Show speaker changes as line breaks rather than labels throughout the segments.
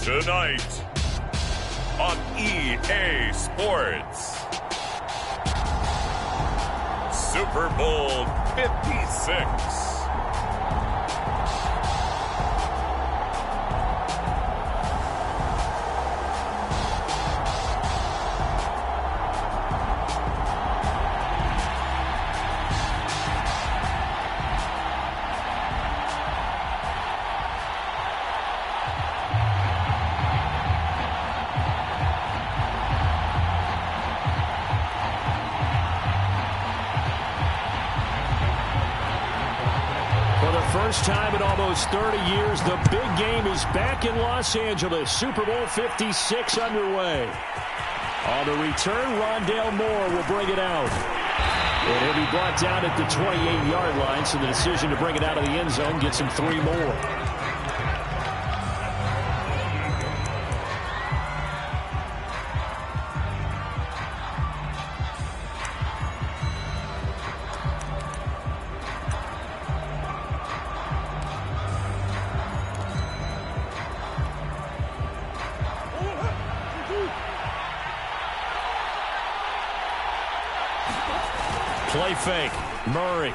Tonight on EA Sports, Super Bowl 56.
First time in almost 30 years, the big game is back in Los Angeles. Super Bowl 56 underway. On the return, Rondale Moore will bring it out. And he'll be brought down at the 28-yard line, so the decision to bring it out of the end zone gets him 3 more. Play fake. Murray.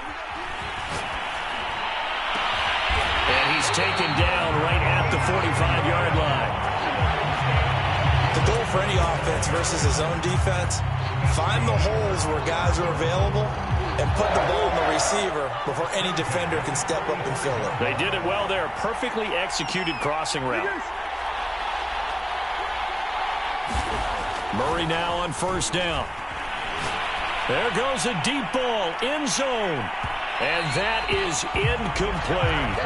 And he's taken down right at the 45-yard line.
The goal for any offense versus his own defense, find the holes where guys are available and put the ball on the receiver before any defender can step up and fill it.
They did it well there. Perfectly executed crossing route. Murray now on first down. There goes a deep ball, end zone, and that is incomplete.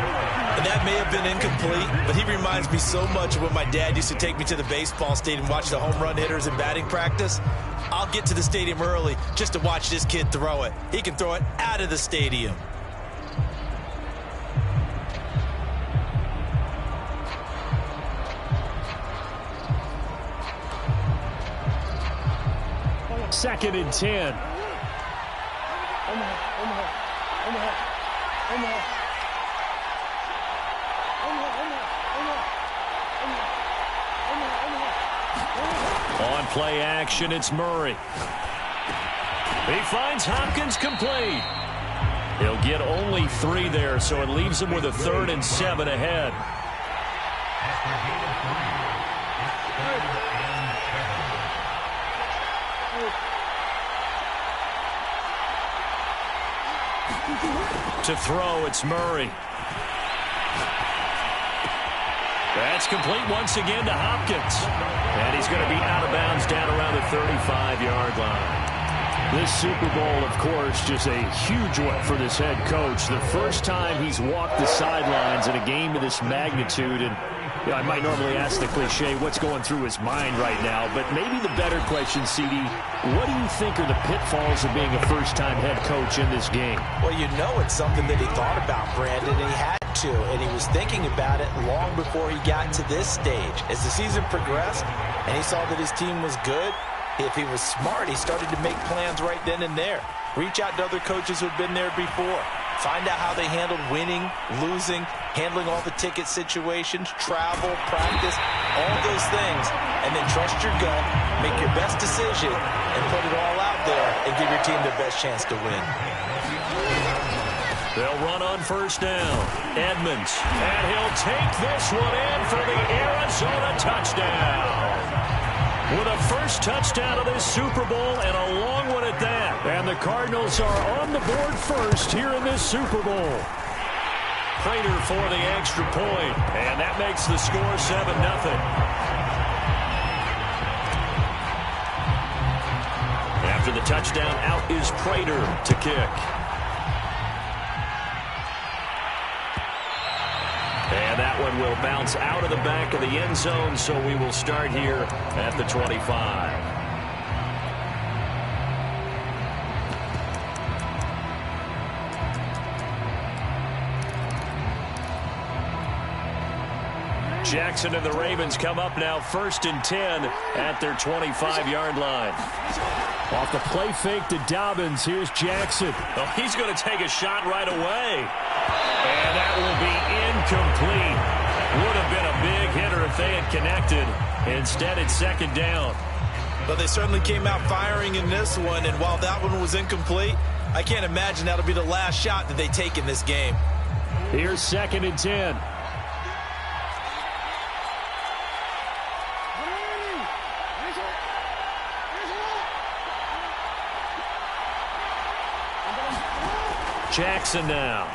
And that may have been incomplete, but he reminds me so much of when my dad used to take me to the baseball stadium and watch the home run hitters in batting practice. I'll get to the stadium early just to watch this kid throw it. He can throw it out of the stadium.
Second and 10. On play action, it's Murray. He finds Hopkins complete. He'll get only 3 there, so it leaves him with a 3rd and 7 ahead. To throw, it's Murray. That's complete once again to Hopkins. And he's going to be out of bounds down around the 35-yard line. This Super Bowl, of course, just a huge one for this head coach. The first time he's walked the sidelines in a game of this magnitude. And I might normally ask the cliche, what's going through his mind right now? But maybe the better question, CD, what do you think are the pitfalls of being a first-time head coach in this game?
Well, you know it's something that he thought about, Brandon, and he had to. And he was thinking about it long before he got to this stage. As the season progressed and he saw that his team was good, if he was smart, he started to make plans right then and there. Reach out to other coaches who've been there before. Find out how they handled winning, losing, handling all the ticket situations, travel, practice, all those things. And then trust your gut, make your best decision, and put it all out there and give your team their best chance to win.
They'll run on first down. Edmonds. And he'll take this one in for the Arizona touchdown. With a first touchdown of this Super Bowl and a long one at that. And the Cardinals are on the board first here in this Super Bowl. Prater for the extra point. And that makes the score 7-0. After the touchdown, out is Prater to kick. And that one will bounce out of the back of the end zone, so we will start here at the 25. Jackson and the Ravens come up now 1st and 10 at their 25-yard line. Off the play fake to Dobbins, here's Jackson. Oh, he's going to take a shot right away. And that will be incomplete. Would have been a big hitter if if they had connected. Instead, it's second down.
But they certainly came out firing in this one, and while that one was incomplete, I can't imagine that'll be the last shot that they take in this game.
Here's 2nd and 10. Jackson now.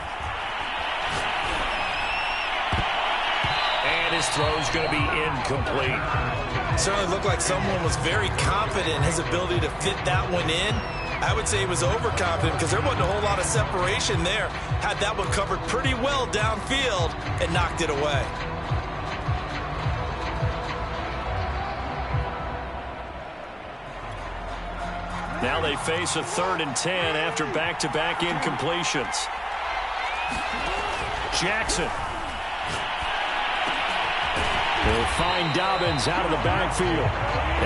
And his throw's going to be incomplete.
Certainly looked like someone was very confident in his ability to fit that one in. I would say he was overconfident because there wasn't a whole lot of separation there. Had that one covered pretty well downfield and knocked it away.
Now they face a 3rd and 10 after back-to-back incompletions. Jackson. They'll find Dobbins out of the backfield.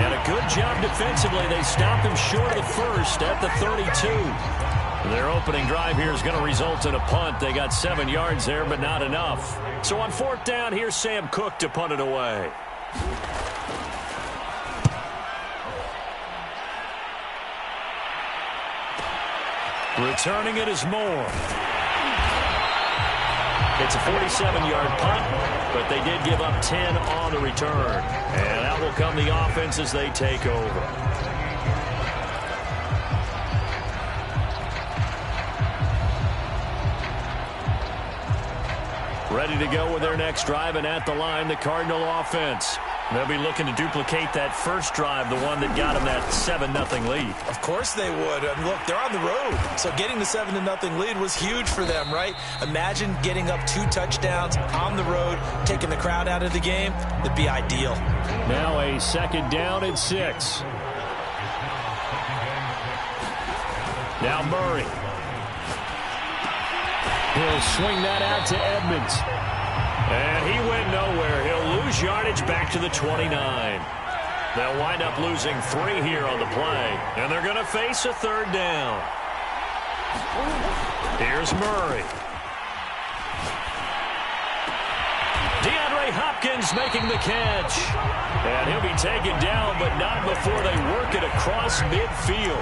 And a good job defensively. They stopped him short of the first at the 32. Their opening drive here is going to result in a punt. They got 7 yards there, but not enough. So on 4th down, here's Sam Cook to punt it away. Returning it is Moore. It's a 47-yard punt, but they did give up 10 on the return. And that will come the offense as they take over. Ready to go with their next drive, and at the line, the Cardinal offense. They'll be looking to duplicate that first drive, the one that got them that 7-0 lead.
Of course they would. I mean, look, they're on the road. So getting the 7-0 lead was huge for them, right? Imagine getting up 2 touchdowns on the road, taking the crowd out of the game. That'd be ideal.
Now a 2nd down and 6. Now Murray. He'll swing that out to Edmonds. And he went nowhere. He'll lose yardage back to the 29. They'll wind up losing 3 here on the play. And they're going to face a 3rd down. Here's Murray. DeAndre Hopkins making the catch. And he'll be taken down, but not before they work it across midfield.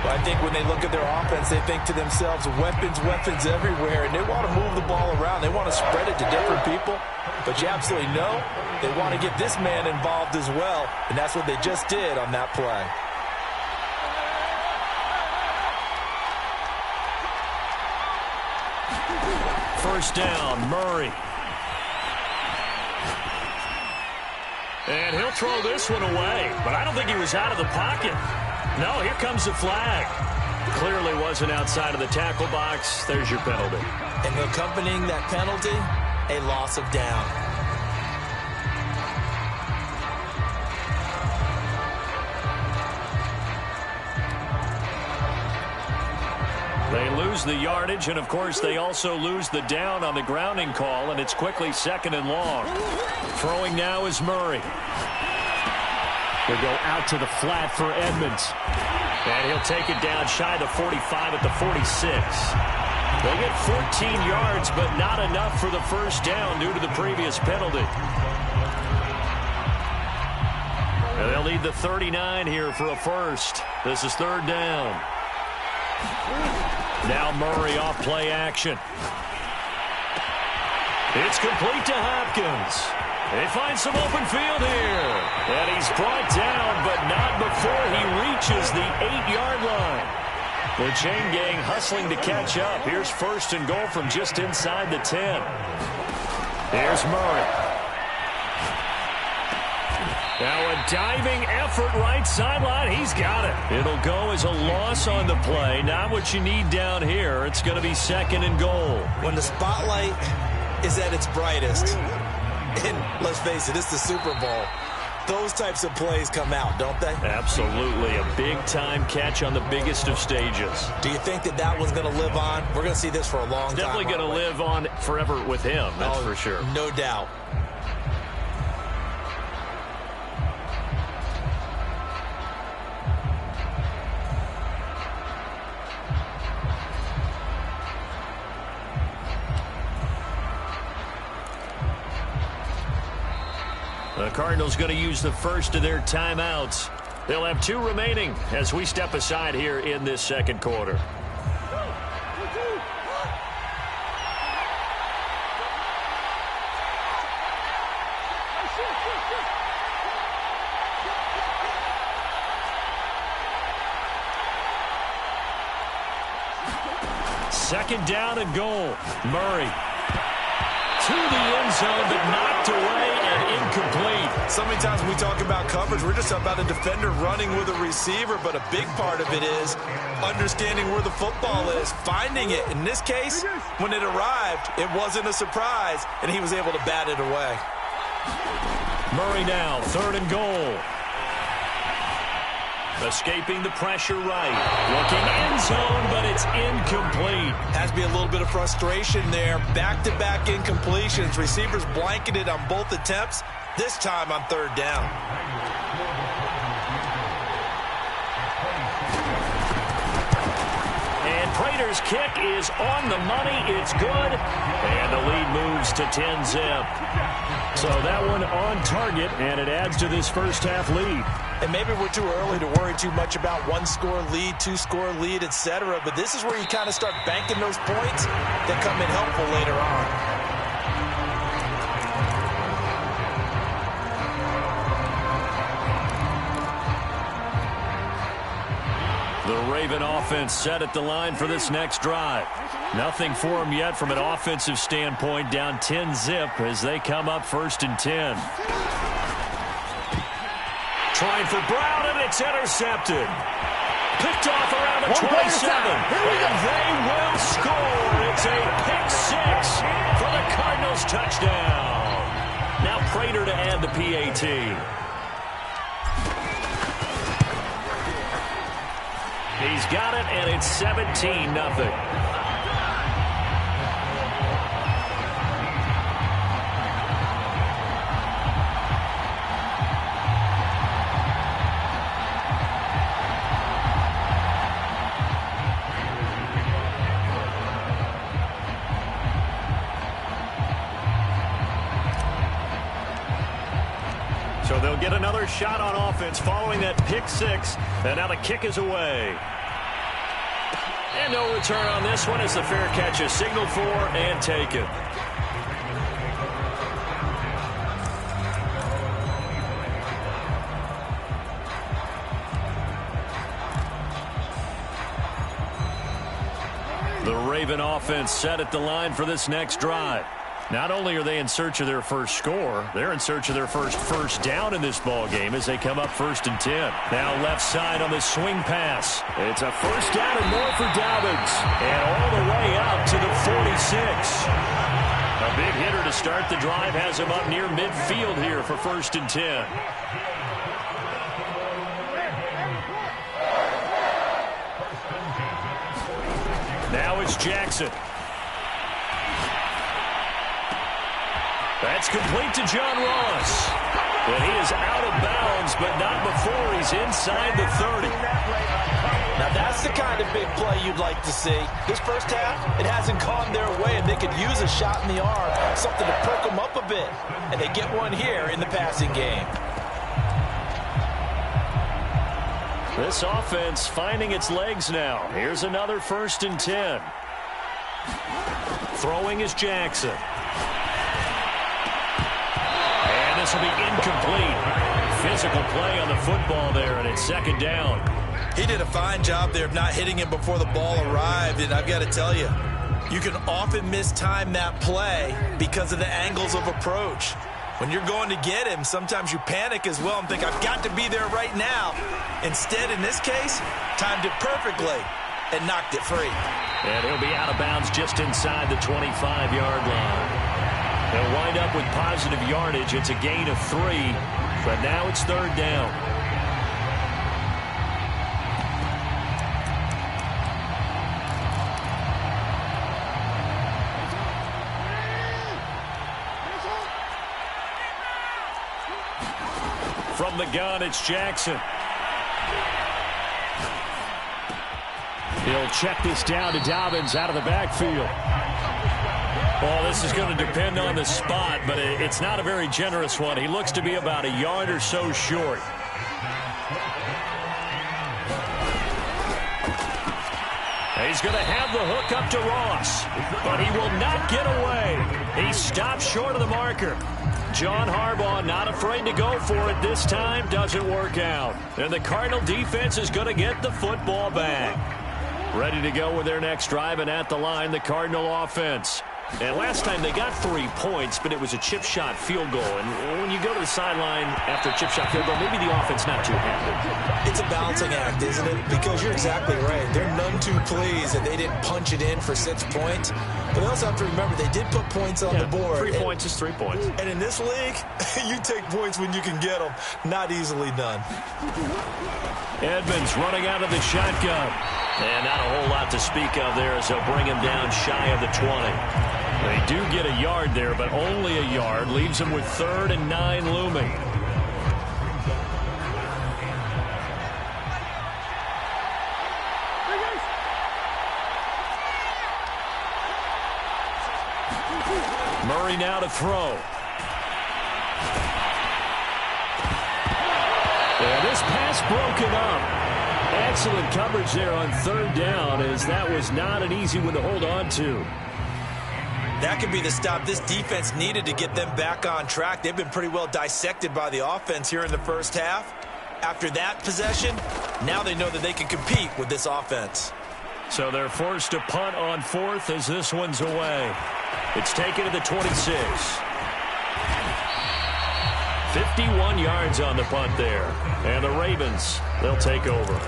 Well, I think when they look at their offense, they think to themselves, weapons, weapons everywhere, and they want to move the ball around. They want to spread it to different people, but you absolutely know they want to get this man involved as well, and that's what they just did on that play.
First down, Murray. And he'll throw this one away, but I don't think he was out of the pocket. No, here comes the flag. Clearly wasn't outside of the tackle box. There's your penalty.
And accompanying that penalty, a loss of down.
They lose the yardage, and of course they also lose the down on the grounding call, and it's quickly 2nd and long. Throwing now is Murray. They go out to the flat for Edmonds. And he'll take it down shy of the 45 at the 46. They'll get 14 yards, but not enough for the first down due to the previous penalty. And they'll need the 39 here for a first. This is 3rd down. Now Murray off play action. It's complete to Hopkins. They find some open field here. And he's brought down, but not before he reaches the 8-yard line. The chain gang hustling to catch up. Here's 1st and goal from just inside the 10. Here's Murray. Now a diving effort right sideline. He's got it. It'll go as a loss on the play. Not what you need down here. It's going to be 2nd and goal.
When the spotlight is at its brightest, and let's face it, it's the Super Bowl, those types of plays come out, don't they?
Absolutely. A big-time catch on the biggest of stages.
Do you think that that one's going to live on? We're going to see this for a long time.
Definitely going to live on forever with him, that's for sure.
No doubt.
The Cardinals going to use the first of their timeouts. They'll have 2 remaining as we step aside here in this second quarter. Second down and goal. Murray to the end zone, but knocked away and incomplete.
So many times when we talk about coverage, we're just talking about a defender running with a receiver, but a big part of it is understanding where the football is, finding it. In this case, when it arrived, it wasn't a surprise, and he was able to bat it away.
Murray now, 3rd and goal. Escaping the pressure right. Looking end zone, but it's incomplete.
Has to be a little bit of frustration there. Back-to-back incompletions. Receivers blanketed on both attempts, this time on 3rd down.
And Prater's kick is on the money. It's good. And the lead moves to 10-zip. So that one on target, and it adds to this first half lead.
And maybe we're too early to worry too much about 1-score lead, 2-score lead, etc. But this is where you kind of start banking those points that come in helpful later on.
The Raven offense set at the line for this next drive. Nothing for them yet from an offensive standpoint, down 10-zip as they come up 1st and 10. Trying for Brown, and it's intercepted. Picked off around the 27, and they will score. It's a pick-6 for the Cardinals touchdown. Now Prater to add the PAT. He's got it, and it's 17-0. So they'll get another shot on offense following that pick-6, and now the kick is away. And no return on this one as the fair catch is signaled for and taken. The Raven offense set at the line for this next drive. Not only are they in search of their first score, they're in search of their first down in this ball game as they come up 1st and 10. Now left side on the swing pass. It's a 1st down and more for Dobbins. And all the way up to the 46. A big hitter to start the drive has him up near midfield here for 1st and 10. Now it's Jackson. That's complete to John Ross. And he is out of bounds, but not before he's inside the 30.
Now that's the kind of big play you'd like to see. This first half, it hasn't gone their way, and they could use a shot in the arm, something to perk them up a bit. And they get one here in the passing game.
This offense finding its legs now. Here's another 1st and 10. Throwing is Jackson. This will be incomplete. Physical play on the football there, and it's 2nd down.
He did a fine job there of not hitting him before the ball arrived, and I've got to tell you, you can often mistime that play because of the angles of approach. When you're going to get him, sometimes you panic as well and think, I've got to be there right now. Instead, in this case, timed it perfectly and knocked it free.
And he'll be out of bounds just inside the 25-yard line. They'll wind up with positive yardage. It's a gain of 3, but now it's 3rd down. From the gun, it's Jackson. He'll check this down to Dobbins out of the backfield. Well, this is going to depend on the spot, but it's not a very generous one. He looks to be about a yard or so short. He's going to have the hook up to Ross, but he will not get away. He stops short of the marker. John Harbaugh not afraid to go for it this time. Doesn't work out. And the Cardinal defense is going to get the football back. Ready to go with their next drive, and at the line, the Cardinal offense. And last time they got 3 points, but it was a chip shot field goal. And when you go to the sideline after a chip shot field goal, maybe the offense not too happy.
It's a balancing act, isn't it? Because you're exactly right. They're none too pleased that they didn't punch it in for 6 points. But they also have to remember they did put points on the board.
3 points is 3 points.
And in this league, you take points when you can get them. Not easily done.
Edmonds running out of the shotgun. And not a whole lot to speak of there as they'll bring him down shy of the 20. They do get a yard there, but only a yard. Leaves them with 3rd and 9 looming. Murray now to throw. And this pass broken up. Excellent coverage there on 3rd down, as that was not an easy one to hold on to.
That could be the stop this defense needed to get them back on track. They've been pretty well dissected by the offense here in the first half. After that possession, now they know that they can compete with this offense.
So they're forced to punt on 4th as this one's away. It's taken to the 26. 51 yards on the punt there. And the Ravens, they'll take over.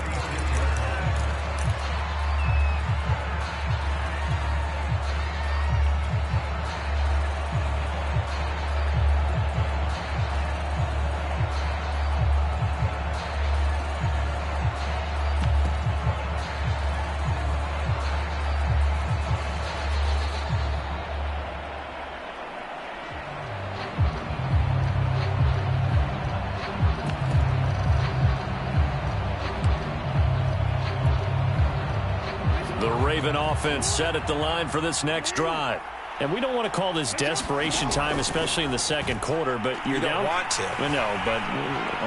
Offense set at the line for this next drive. And we don't want to call this desperation time, especially in the second quarter, but you're down.
You don't want to.
No, but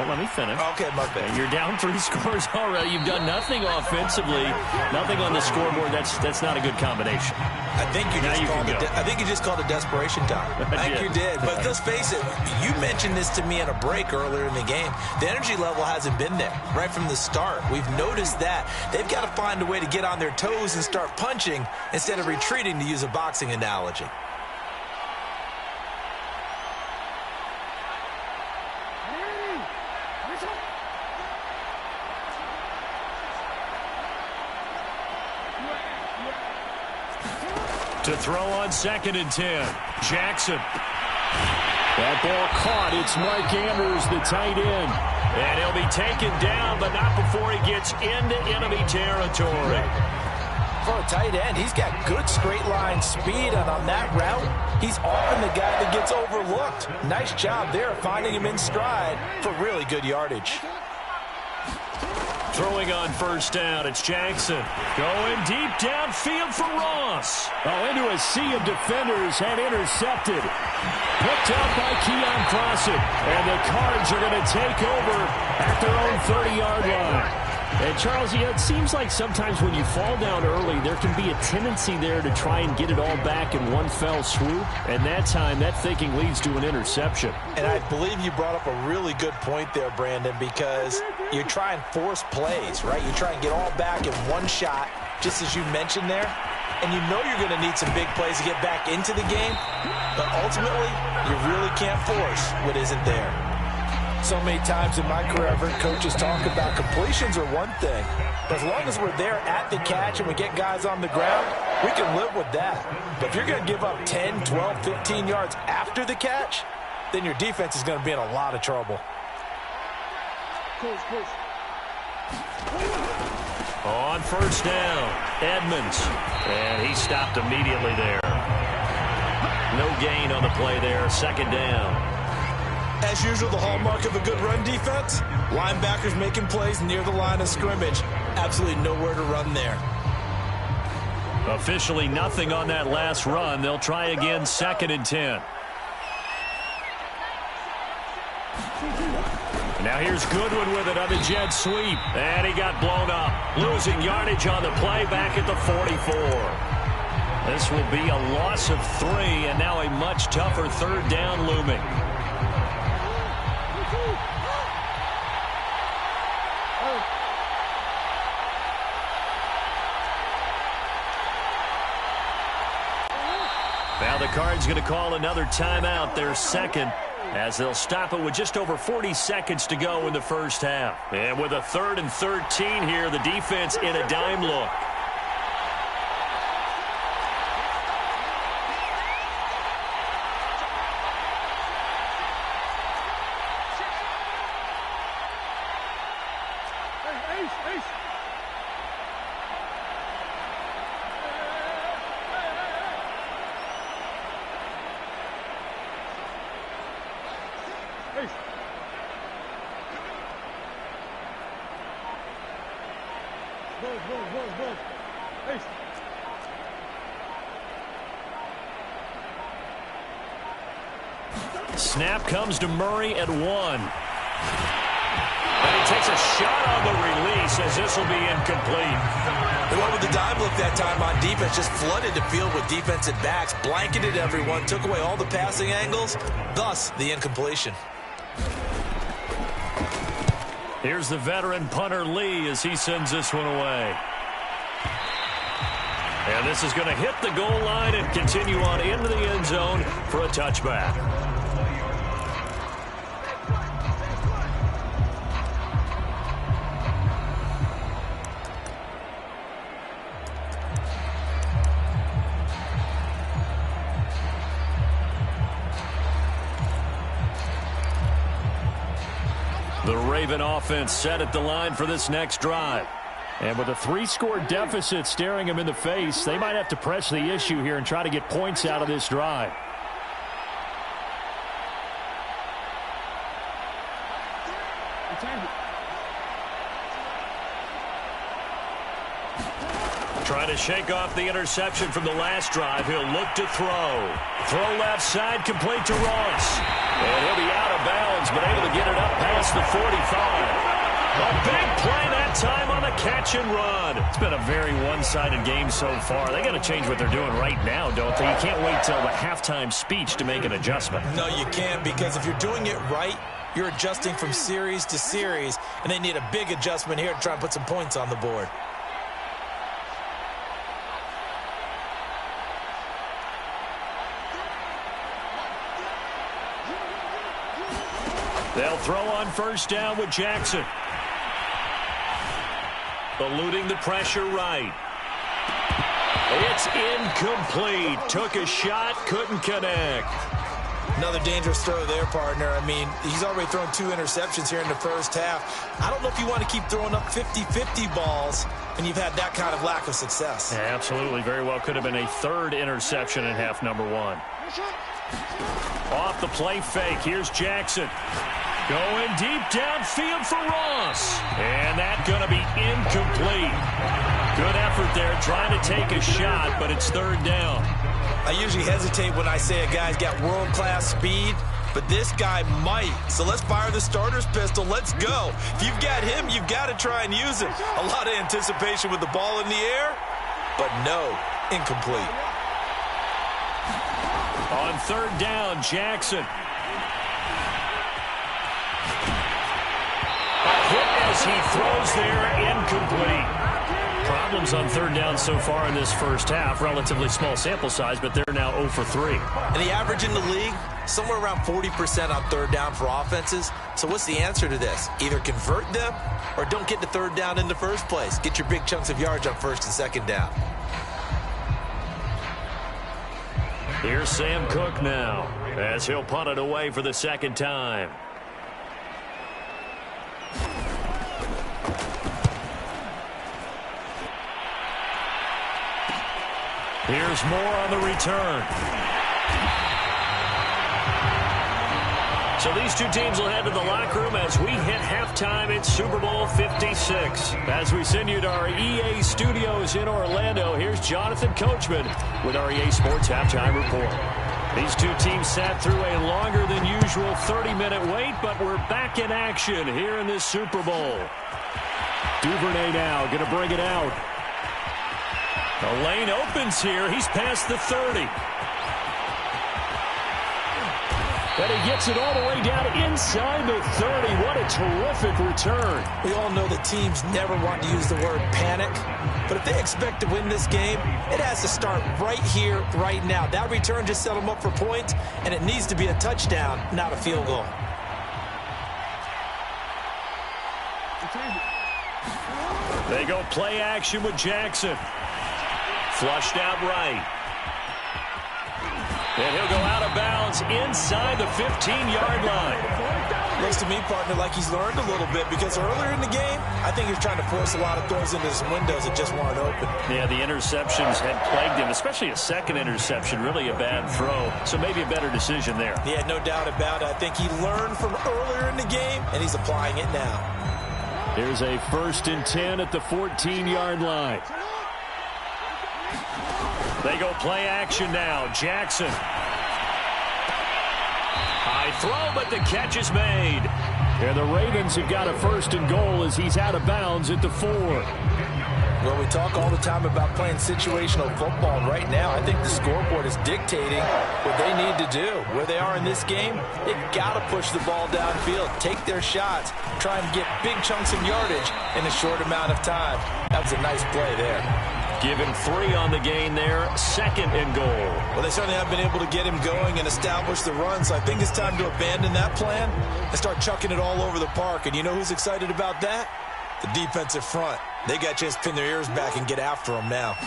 let me finish.
Okay, my bad.
You're down 3 scores already. You've done nothing offensively, nothing on the scoreboard. That's not a good combination.
I think you just called it desperation time. I think you did. But let's face it, you mentioned this to me in a break earlier in the game. The energy level hasn't been there right from the start. We've noticed that. They've got to find a way to get on their toes and start punching instead of retreating, to use a boxing analogy.
To throw on 2nd and 10. Jackson. That ball caught. It's Mike Andrews, the tight end. And he'll be taken down, but not before he gets into enemy territory.
For a tight end, he's got good straight line speed, and on that route, he's often the guy that gets overlooked. Nice job there finding him in stride for really good yardage.
Throwing on 1st down, it's Jackson. Going deep downfield for Ross. Into a sea of defenders and intercepted. Picked out by Keon Crossett. And the Cards are going to take over at their own 30-yard line. And, Charles, it seems like sometimes when you fall down early, there can be a tendency there to try and get it all back in one fell swoop. And that time, that thinking leads to an interception.
And I believe you brought up a really good point there, Brandon, because you try and force plays, right? You try and get all back in one shot, just as you mentioned there. And you know you're going to need some big plays to get back into the game. But ultimately, you really can't force what isn't there. So many times in my career, I've heard coaches talk about completions are one thing. But as long as we're there at the catch and we get guys on the ground, we can live with that. But if you're going to give up 10, 12, 15 yards after the catch, then your defense is going to be in a lot of trouble.
On 1st down, Edmonds. And he stopped immediately there. No gain on the play there, 2nd down.
As usual, the hallmark of a good run defense, linebackers making plays near the line of scrimmage. Absolutely nowhere to run there.
Officially nothing on that last run. They'll try again, 2nd and 10. Now here's Goodwin with it on the jet sweep. And he got blown up. Losing yardage on the play back at the 44. This will be a loss of 3, and now a much tougher 3rd down looming. Now the Cards going to call another timeout, their 2nd, as they'll stop it with just over 40 seconds to go in the first half. And with a 3rd and 13 here, the defense in a dime look. Snap comes to Murray at 1. And he takes a shot on the release as this will be incomplete.
They went with the dime look that time on defense, just flooded the field with defensive backs, blanketed everyone, took away all the passing angles, thus the incompletion.
Here's the veteran punter Lee as he sends this one away. And this is going to hit the goal line and continue on into the end zone for a touchback. The Raven offense set at the line for this next drive. And with a 3-score deficit staring them in the face, they might have to press the issue here and try to get points out of this drive. Trying to shake off the interception from the last drive. He'll look to throw. Throw left side, complete to Ross. And he'll be out of bounds, but able to get it up past the 45. A big play that time on the catch and run. It's been a very one-sided game so far. They got to change what they're doing right now, don't they? You can't wait till the halftime speech to make an adjustment.
No, you can't, because if you're doing it right, you're adjusting from series to series, and they need a big adjustment here to try and put some points on the board.
They'll throw on first down with Jackson. Eluding the pressure right. It's incomplete. Took a shot, couldn't connect.
Another dangerous throw there, partner. I mean, he's already thrown 2 interceptions here in the first half. I don't know if you want to keep throwing up 50-50 balls when you've had that kind of lack of success.
Yeah, absolutely. Very well could have been a 3rd interception in half number 1. Off the play fake. Here's Jackson. Going deep downfield for Ross. And that's going to be incomplete. Good effort there trying to take a shot, but it's 3rd down.
I usually hesitate when I say a guy's got world-class speed, but this guy might. So let's fire the starter's pistol. Let's go. If you've got him, you've got to try and use him. A lot of anticipation with the ball in the air, but no, incomplete.
On 3rd down, Jackson. A hit as he throws there, incomplete. Problems on 3rd down so far in this first half. Relatively small sample size, but they're now 0 for 3.
And the average in the league, somewhere around 40% on 3rd down for offenses. So what's the answer to this? Either convert them or don't get to 3rd down in the first place. Get your big chunks of yards on 1st and 2nd down.
Here's Sam Cook now as he'll punt it away for the 2nd time. Here's Moore on the return. So these two teams will head to the locker room as we hit halftime in Super Bowl 56. As we send you to our EA studios in Orlando, here's Jonathan Coachman with our EA Sports Halftime Report. These two teams sat through a longer than usual 30-minute wait, but we're back in action here in this Super Bowl. Duvernay now going to bring it out. The lane opens here. He's past the 30. And he gets it all the way down inside the 30. What a terrific return.
We all know that teams never want to use the word panic. But if they expect to win this game, it has to start right here, right now. That return just set them up for points, and it needs to be a touchdown, not a field goal.
They go play action with Jackson. Flushed out right. And he'll go out of bounds inside the 15-yard line.
Looks to me, partner, like he's learned a little bit because earlier in the game, I think he was trying to force a lot of throws into some windows that just weren't open.
Yeah, the interceptions had plagued him, especially a second interception, really a bad throw. So maybe a better decision there.
Yeah, no doubt about it. I think he learned from earlier in the game, and he's applying it now.
Here's a 1st and 10 at the 14-yard line. They go play action now. Jackson. High throw, but the catch is made. And the Ravens have got a 1st and goal as he's out of bounds at the 4.
Well, we talk all the time about playing situational football. And right now, I think the scoreboard is dictating what they need to do. Where they are in this game, they've got to push the ball downfield, take their shots, try and get big chunks of yardage in a short amount of time. That was a nice play there.
Given 3 on the gain there, 2nd and goal.
Well, they certainly have been able to get him going and establish the run, so I think it's time to abandon that plan and start chucking it all over the park. And you know who's excited about that? The defensive front. They got a chance to pin their ears back and get after him now.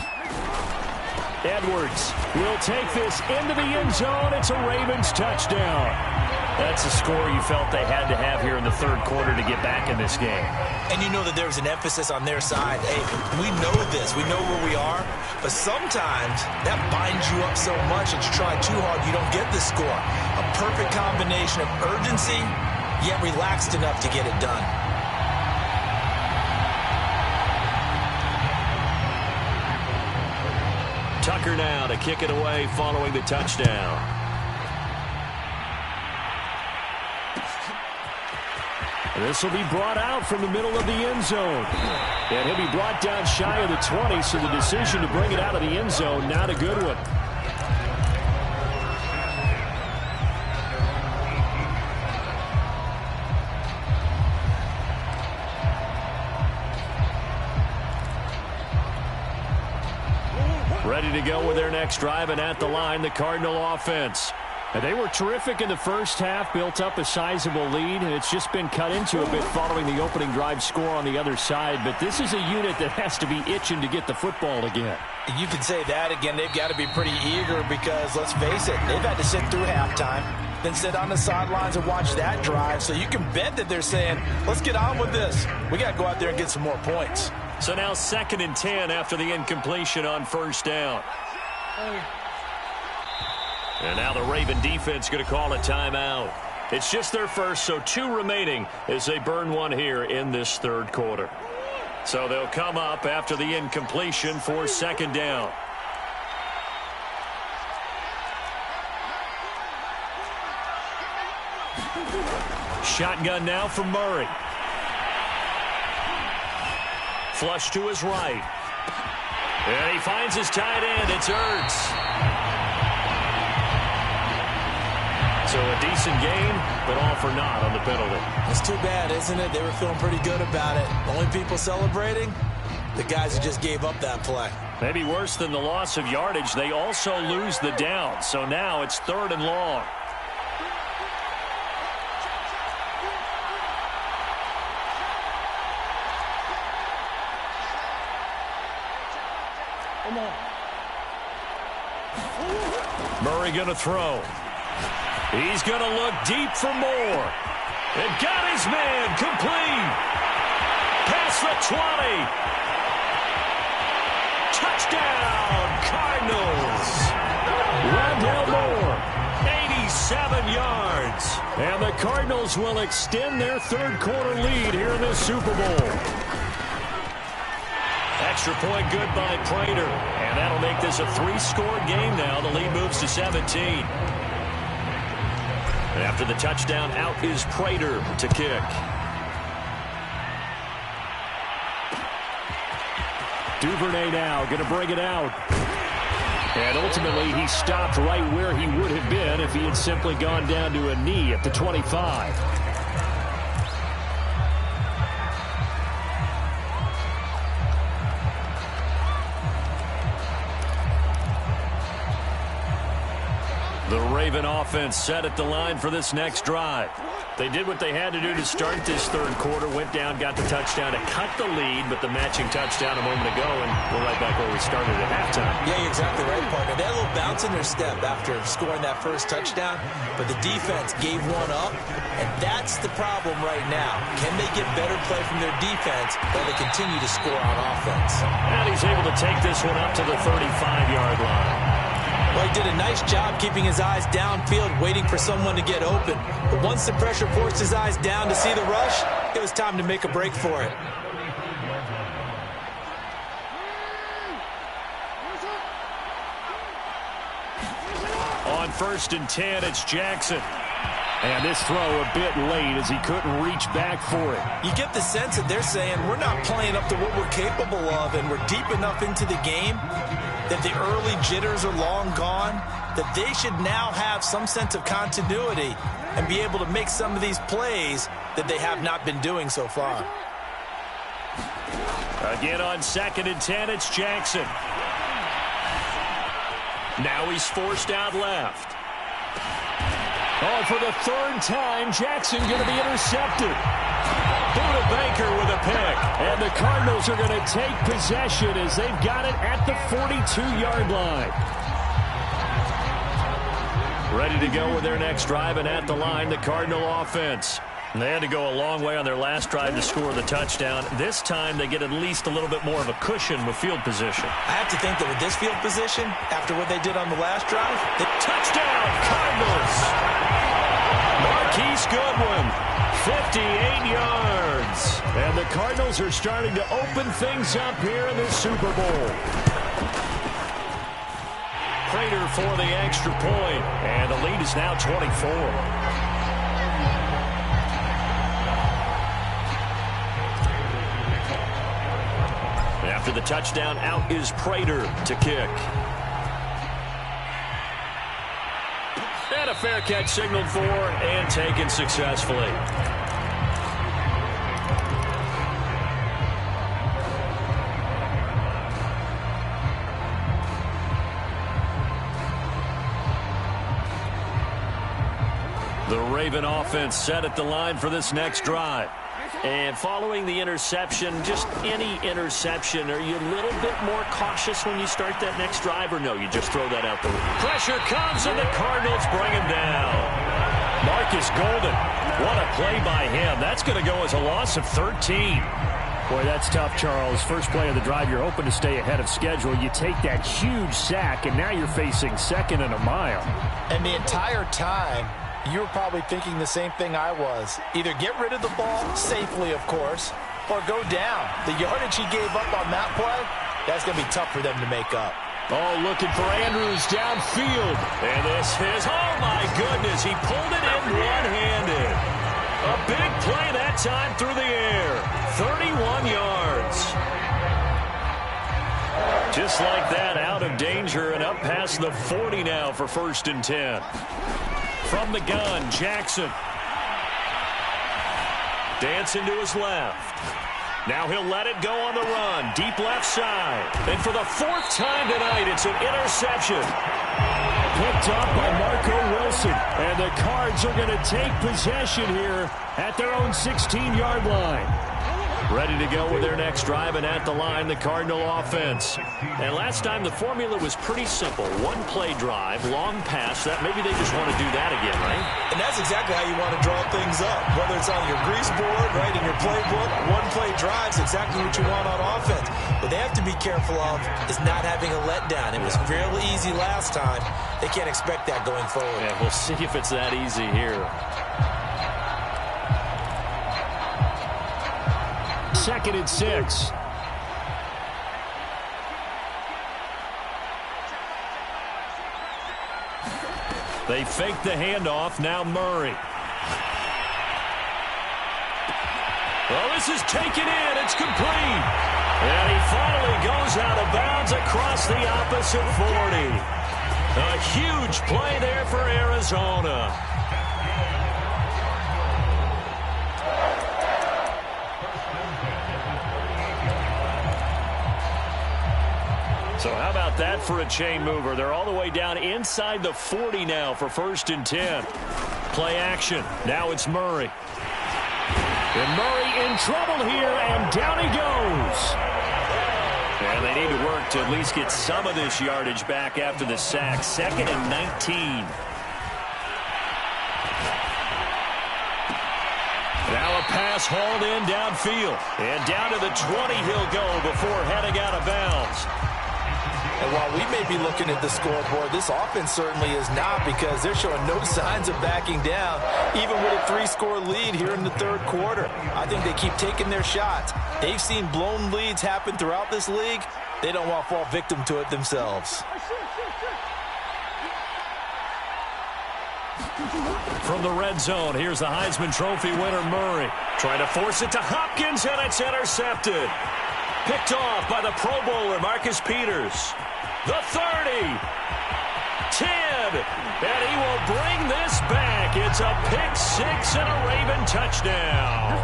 Edwards will take this into the end zone. It's a Ravens touchdown. That's a score you felt they had to have here in the 3rd quarter to get back in this game.
And you know that there's an emphasis on their side. Hey, we know this. We know where we are. But sometimes that binds you up so much that you try too hard, you don't get the score. A perfect combination of urgency, yet relaxed enough to get it done.
Tucker now to kick it away following the touchdown. This will be brought out from the middle of the end zone. And he'll be brought down shy of the 20, so the decision to bring it out of the end zone, not a good one. Ready to go with their next drive, and at the line, the Cardinal offense. And they were terrific in the first half, built up a sizable lead, and it's just been cut into a bit following the opening drive score on the other side. But this is a unit that has to be itching to get the football again.
You can say that again. They've got to be pretty eager because, let's face it, they've had to sit through halftime, then sit on the sidelines and watch that drive. So you can bet that they're saying, let's get on with this. We got to go out there and get some more points.
So now 2nd and 10 after the incompletion on 1st down. And now the Raven defense going to call a timeout. It's just their first, so 2 remaining as they burn one here in this 3rd quarter. So they'll come up after the incompletion for 2nd down. Shotgun now from Murray. Flush to his right. And he finds his tight end. It's Ertz. So a decent game, but all for naught on the penalty.
It's too bad, isn't it? They were feeling pretty good about it. The only people celebrating, the guys who just gave up that play.
Maybe worse than the loss of yardage, they also lose the down. So now it's 3rd and long. Murray going to throw. He's going to look deep for more. And got his man complete. Past the 20. Touchdown, Cardinals. Rondell Moore, 87 yards. And the Cardinals will extend their third-quarter lead here in this Super Bowl. Extra point good by Prater. And that'll make this a 3-score game now. The lead moves to 17. And after the touchdown, out is Prater to kick. Duvernay now going to bring it out. And ultimately, he stopped right where he would have been if he had simply gone down to a knee at the 25. The Raven offense set at the line for this next drive. They did what they had to do to start this third quarter, went down, got the touchdown to cut the lead, but the matching touchdown a moment ago, and we're right back where we started at halftime.
Yeah, you're exactly right, partner. They had a little bounce in their step after scoring that first touchdown, but the defense gave one up, and that's the problem right now. Can they get better play from their defense while they continue to score on offense?
And he's able to take this one up to the 35-yard line.
Well, he did a nice job keeping his eyes downfield, waiting for someone to get open. But once the pressure forced his eyes down to see the rush, it was time to make a break for it.
On 1st and 10, it's Jackson. And this throw a bit late as he couldn't reach back for it.
You get the sense that they're saying we're not playing up to what we're capable of, and we're deep enough into the game that the early jitters are long gone, that they should now have some sense of continuity and be able to make some of these plays that they have not been doing so far.
Again on 2nd and 10, it's Jackson. Now he's forced out left. Oh, for the 3rd time, Jackson going to be intercepted. Buda Baker with a pick. And the Cardinals are going to take possession as they've got it at the 42-yard line. Ready to go with their next drive, and at the line, the Cardinal offense. And they had to go a long way on their last drive to score the touchdown. This time, they get at least a little bit more of a cushion with field position.
I have to think that with this field position, after what they did on the last drive,
the touchdown, Cardinals! Marquise Goodwin, 58 yards. And the Cardinals are starting to open things up here in this Super Bowl. Prater for the extra point, and the lead is now 24. After the touchdown, out is Prater to kick. And a fair catch signaled for and taken successfully. The Raven offense set at the line for this next drive. And following the interception, just any interception, are you a little bit more cautious when you start that next drive, or no, you just throw that out the window? Pressure comes, and the Cardinals bring him down. Marcus Golden, what a play by him. That's going to go as a loss of 13. Boy, that's tough, Charles. First play of the drive, you're hoping to stay ahead of schedule. You take that huge sack, and now you're facing 2nd and a mile.
And the entire time, you were probably thinking the same thing I was. Either get rid of the ball, safely of course, or go down. The yardage he gave up on that play, that's going to be tough for them to make up.
Oh, looking for Andrews downfield. And this is, oh my goodness, he pulled it in one-handed. A big play that time through the air. 31 yards. Just like that, out of danger and up past the 40 now for 1st and 10. From the gun, Jackson. Dancing to his left. Now he'll let it go on the run. Deep left side. And for the 4th time tonight, it's an interception. Picked up by Marco Wilson. And the Cards are going to take possession here at their own 16-yard line. Ready to go with their next drive, and at the line, the Cardinal offense. And last time, the formula was pretty simple. One-play drive, long pass. That maybe they just want to do that again, right?
And that's exactly how you want to draw things up. Whether it's on your grease board, right, in your playbook, one-play drive's exactly what you want on offense. What they have to be careful of is not having a letdown. It was fairly easy last time. They can't expect that going forward.
Yeah, we'll see if it's that easy here. 2nd and 6. They fake the handoff. Now Murray. Well, this is taken in. It's complete. And he finally goes out of bounds across the opposite 40. A huge play there for Arizona. So how about that for a chain mover? They're all the way down inside the 40 now for 1st and 10. Play action. Now it's Murray. And Murray in trouble here, and down he goes. And they need to work to at least get some of this yardage back after the sack. 2nd and 19. Now a pass hauled in downfield. And down to the 20 he'll go before heading out of bounds.
And while we may be looking at the scoreboard, this offense certainly is not, because they're showing no signs of backing down, even with a 3-score lead here in the 3rd quarter. I think they keep taking their shots. They've seen blown leads happen throughout this league. They don't want to fall victim to it themselves.
From the red zone, here's the Heisman Trophy winner, Murray. Trying to force it to Hopkins, and it's intercepted. Picked off by the Pro Bowler, Marcus Peters. The 30. 10. And he will bring this back. It's a pick-6 and a Raven touchdown.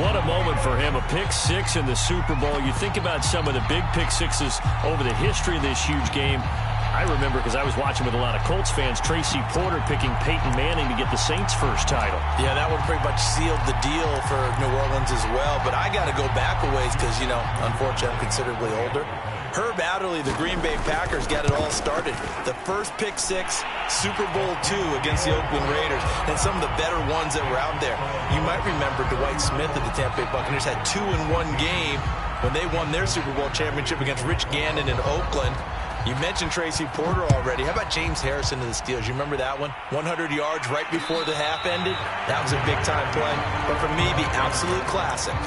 What a moment for him. A pick-6 in the Super Bowl. You think about some of the big pick-6s over the history of this huge game. I remember, because I was watching with a lot of Colts fans, Tracy Porter picking Peyton Manning to get the Saints' first title.
Yeah, that one pretty much sealed the deal for New Orleans as well. But I got to go back a ways because, you know, unfortunately I'm considerably older. Herb Adderley, the Green Bay Packers, got it all started. The first pick-6, Super Bowl II against the Oakland Raiders, and some of the better ones that were out there. You might remember Dwight Smith of the Tampa Bay Buccaneers had 2 in one game when they won their Super Bowl championship against Rich Gannon in Oakland. You mentioned Tracy Porter already. How about James Harrison to the Steelers? You remember that one? 100 yards right before the half ended? That was a big-time play. But for me, the absolute classic,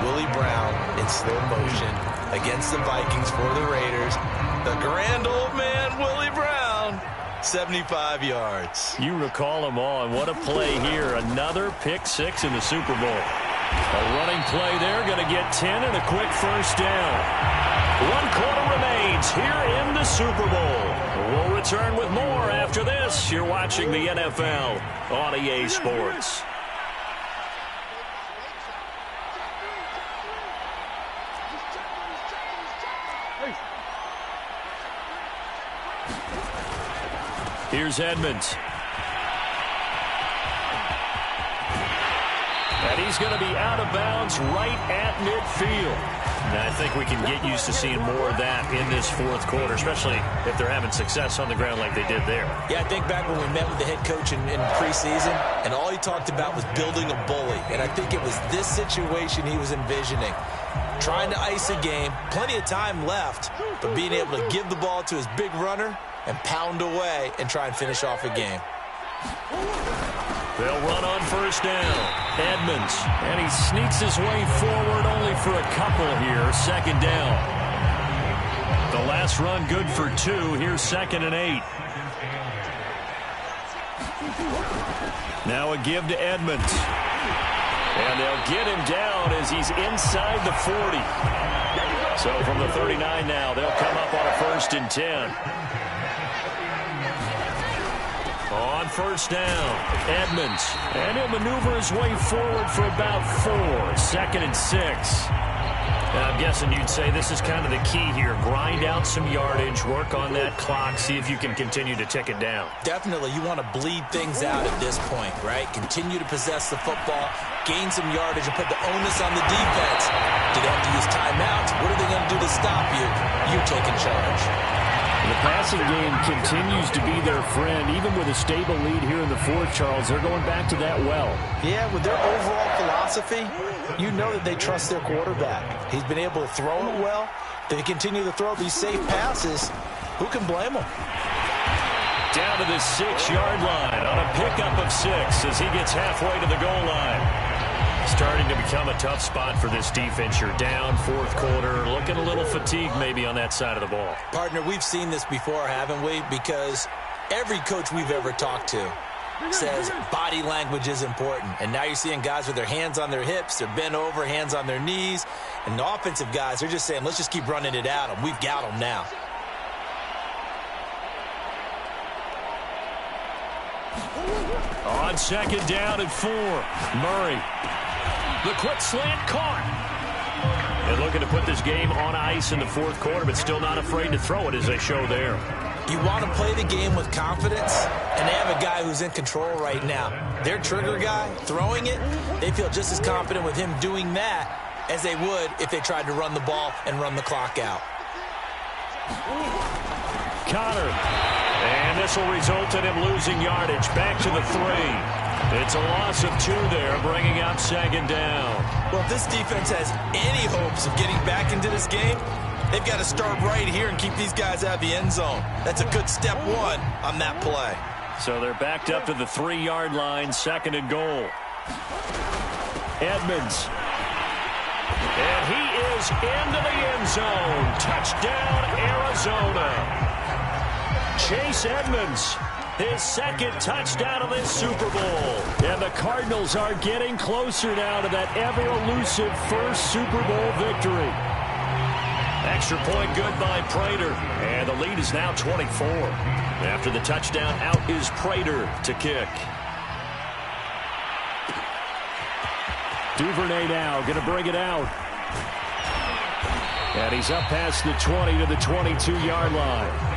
Willie Brown in slow motion against the Vikings for the Raiders. The grand old man, Willie Brown, 75 yards.
You recall them all, and what a play here. Another pick-6 in the Super Bowl. A running play there, going to get 10 and a quick first down. 1 quarter remains here in the Super Bowl. We'll return with more after this. You're watching the NFL on EA Sports. Here's Edmonds. And he's going to be out of bounds right at midfield. And I think we can get used to seeing more of that in this 4th quarter, especially if they're having success on the ground like they did there. Yeah,
I think back when we met with the head coach in preseason, and all he talked about was building a bully. And I think it was this situation he was envisioning. Trying to ice a game, plenty of time left, but being able to give the ball to his big runner and pound away and try and finish off a game.
They'll run on first down. Edmonds. And he sneaks his way forward only for a couple here. 2nd down. The last run good for 2. Here's 2nd and 8. Now a give to Edmonds. And they'll get him down as he's inside the 40. So from the 39 now, they'll come up on a 1st and 10. On first down, Edmonds. And he'll maneuver his way forward for about 4. 2nd and 6. I'm guessing you'd say this is kind of the key here. Grind out some yardage, work on that clock, see if you can continue to tick it down.
Definitely. You want to bleed things out at this point, right? Continue to possess the football, gain some yardage, and put the onus on the defense. Do they have to use timeouts? What are they going to do to stop you? You're taking charge.
The passing game continues to be their friend. Even with a stable lead here in the 4th, Charles, they're going back to that well.
Yeah, with their overall philosophy, you know that they trust their quarterback. He's been able to throw it well. They continue to throw these safe passes. Who can blame them?
Down to the 6-yard line on a pickup of 6 as he gets halfway to the goal line. Starting to become a tough spot for this defense. You're down fourth quarter, looking a little fatigued maybe on that side of the ball.
Partner, we've seen this before, haven't we? Because every coach we've ever talked to says body language is important. And now you're seeing guys with their hands on their hips, they're bent over, hands on their knees. And the offensive guys, they're just saying, let's just keep running it at them. We've got them now.
On second down and 4, Murray. The quick slant caught. And looking to put this game on ice in the fourth quarter, but still not afraid to throw it as they show there.
You want to play the game with confidence, and they have a guy who's in control right now. Their trigger guy, throwing it, they feel just as confident with him doing that as they would if they tried to run the ball and run the clock out.
Connor. And this will result in him losing yardage. Back to the 3. It's a loss of 2 there, bringing up second down.
Well, if this defense has any hopes of getting back into this game, they've got to start right here and keep these guys out of the end zone. That's a good step 1 on that play.
So they're backed up to the 3-yard line, second and goal. Edmonds. And he is into the end zone. Touchdown, Arizona. Chase Edmonds, his second touchdown of this Super Bowl. And the Cardinals are getting closer now to that ever-elusive first Super Bowl victory. Extra point good by Prater. And the lead is now 24. After the touchdown, out is Prater to kick. Duvernay now going to bring it out. And he's up past the 20 to the 22-yard line.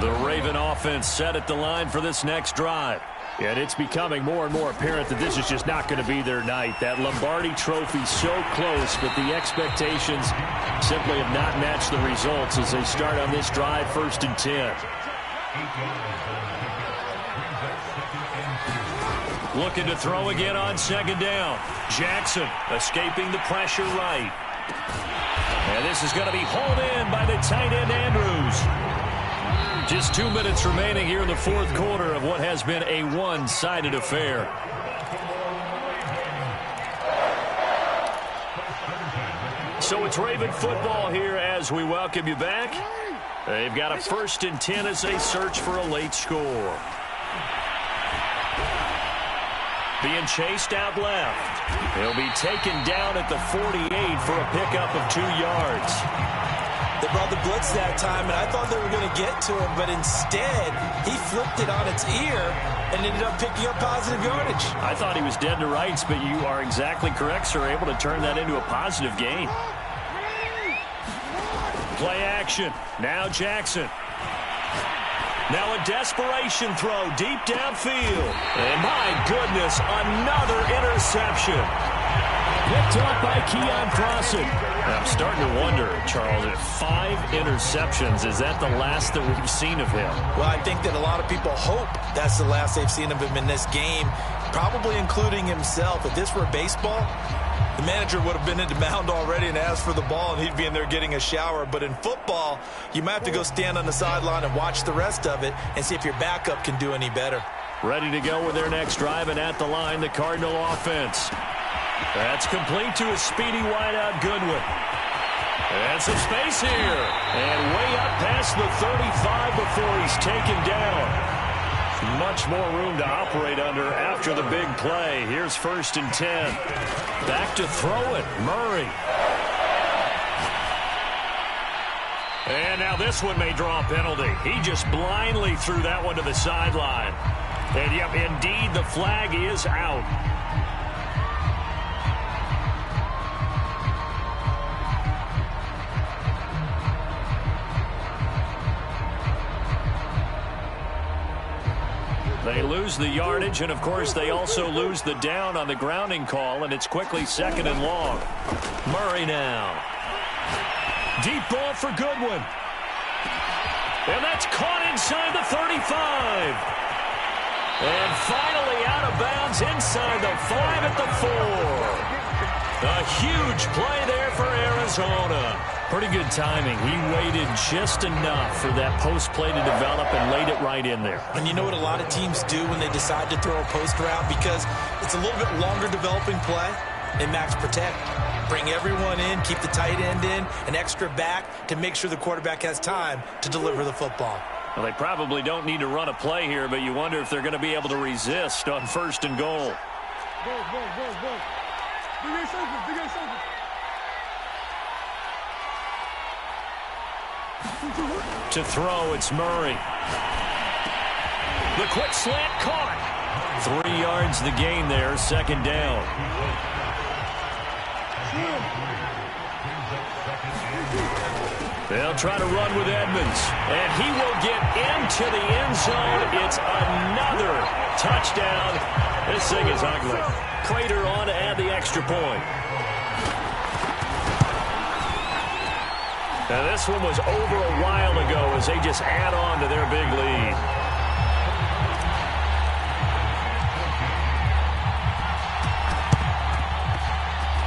The Raven offense set at the line for this next drive. And it's becoming more and more apparent that this is just not going to be their night. That Lombardi trophy so close, but the expectations simply have not matched the results as they start on this drive, 1st and 10. Looking to throw again on second down. Jackson escaping the pressure right. And this is going to be hauled in by the tight end Andrews. Just 2 minutes remaining here in the fourth quarter of what has been a one-sided affair. So it's Raven football here as we welcome you back. They've got a 1st and 10 as they search for a late score. Being chased out left. He'll be taken down at the 48 for a pickup of 2 yards.
They brought the blitz that time, and I thought they were going to get to him, but instead, he flipped it on its ear and ended up picking up positive yardage.
I thought he was dead to rights, but you are exactly correct, sir. Able to turn that into a positive gain. Play action. Now Jackson. Now a desperation throw deep downfield. And my goodness, another interception. Picked up by Keon Crossen. I'm starting to wonder, Charles, if 5 interceptions, is that the last that we've seen of him?
Well, I think that a lot of people hope that's the last they've seen of him in this game, probably including himself. If this were baseball, the manager would have been in the mound already and asked for the ball, and he'd be in there getting a shower. But in football, you might have to go stand on the sideline and watch the rest of it and see if your backup can do any better.
Ready to go with their next drive, and at the line, the Cardinal offense. That's complete to a speedy wideout Goodwin. And some space here. And way up past the 35 before he's taken down. Much more room to operate under after the big play. Here's 1st and 10. Back to throw it, Murray. And now this one may draw a penalty. He just blindly threw that one to the sideline. And yep, indeed, the flag is out. They lose the yardage, and of course they also lose the down on the grounding call, and it's quickly 2nd and long. Murray now. Deep ball for Goodwin. And that's caught inside the 35. And finally out of bounds inside the 5 at the 4. A huge play there for Arizona. Pretty good timing. He waited just enough for that post play to develop and laid it right in there.
And you know what a lot of teams do when they decide to throw a post route? Because it's a little bit longer developing play. They max protect, bring everyone in, keep the tight end in, an extra back to make sure the quarterback has time to deliver the football.
Well, they probably don't need to run a play here, but you wonder if they're going to be able to resist on 1st and goal. To throw, it's Murray. The quick slant caught. 3 yards the gain there, 2nd down. They'll try to run with Edmonds, and he will get into the end zone. It's another touchdown. This thing is ugly. Crater on to add the extra point. Now, this one was over a while ago as they just add on to their big lead.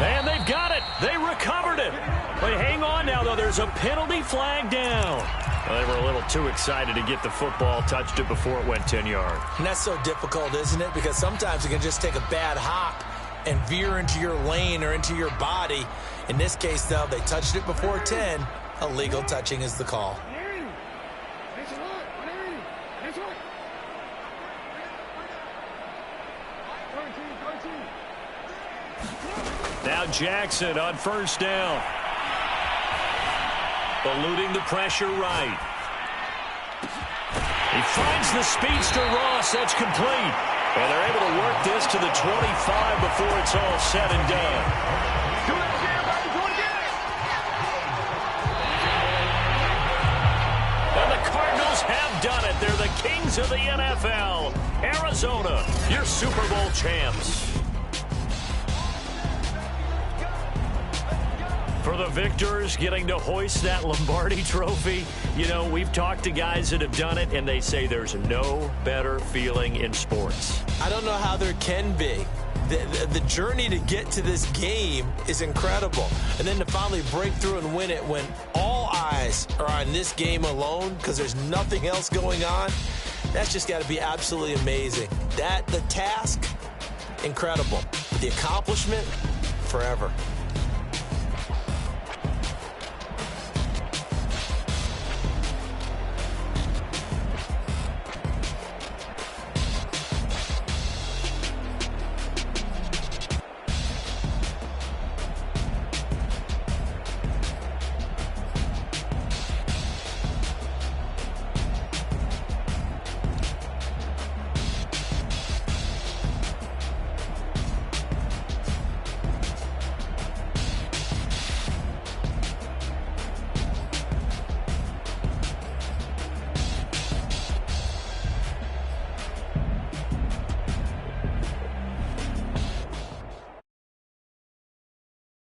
And they've got it. They recovered it. But hang on now, though. There's a penalty flag down. Well, they were a little too excited to get the football, touched it before it went 10 yards.
And that's so difficult, isn't it? Because sometimes you can just take a bad hop and veer into your lane or into your body. In this case, though, they touched it before 10. Illegal touching is the call.
Now Jackson on 1st down. Eluding the pressure right. He finds the speedster Ross. That's complete. And they're able to work this to the 25 before it's all said and done. And the Cardinals have done it. They're the kings of the NFL. Arizona, your Super Bowl champs. For the victors getting to hoist that Lombardi trophy, you know, we've talked to guys that have done it, and they say there's no better feeling in sports.
I don't know how there can be. The journey to get to this game is incredible. And then to finally break through and win it when all eyes are on this game alone because there's nothing else going on, that's just got to be absolutely amazing. The task, incredible. The accomplishment, forever.